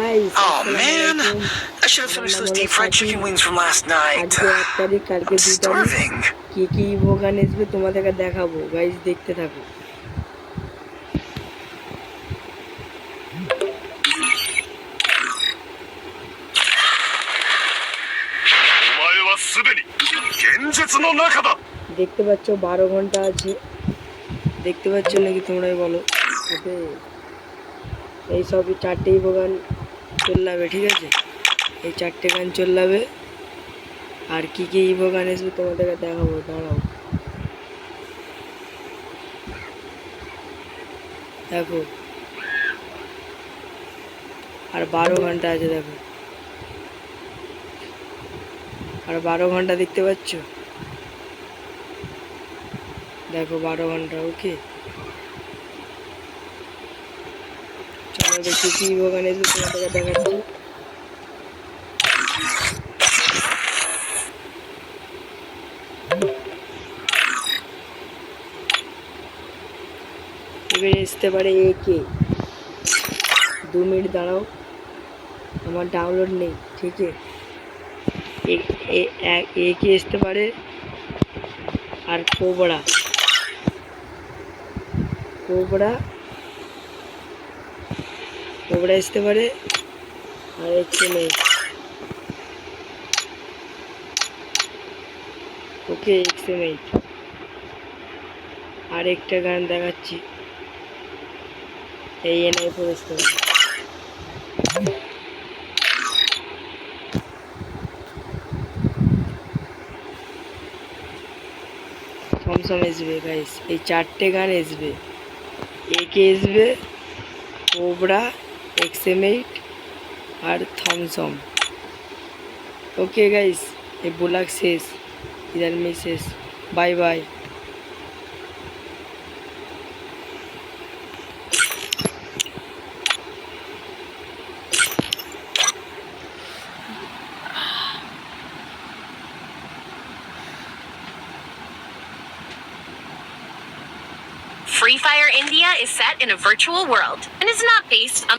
Guys Oh আসসালামু man, আলাইকুম। I should have আমার finished নাম those হলো deep fried Shakib. chicken wings from last night. আজকে 1 তারিখ, কালকে I'm 2 তারিখ। starving. কি কি ইভোগান আসবে তোমাদেরকে দেখাবো, গাইস দেখতে থাকো। দেখতে পাচ্ছ 12 ঘন্টা আছে, দেখতে পাচ্ছ নাকি তোমরাই বলো। ওকে, এই সবই 4টে ইভোগান চললাবে, ঠিক আছে? এই 4টে গান চললাবে। আর কি কি ইভোগান আসবে তোমাদেরকে দেখাবো, দাঁড়াও। দেখো, আর 12 ঘন্টা আছে, দেখো, আর 12 ঘন্টা দেখতে পাচ্ছ, দেখো 12 ঘন্টা। ওকে, চলো দেখি কি ইভোগান আসবে তোমাদেরকে দেখাচ্ছি। এবার আসতে পারে একে। 2 মিনিট দাঁড়াও, আমার ডাউনলোড নেই, ঠিক আছে? একে আসতে পারে, আর কোবরা কোবরা কোবরা আসতে পারে, আর এক্সএমএইচ। ওকে, এক্সএমএইচ। আর একটা গান দেখাচ্ছি, এই এনআই4 আসতে পারে। থমসম আসবে গাইস, এই 4টে গান আসবে। একে আসবে, কোবরা, এক্সএমএইট আর থমসম। ওকে গাইস, এই ব্লগ শেষ, ইধার মে শেষ। Bye bye. Free Fire India is set in a virtual world and is not based on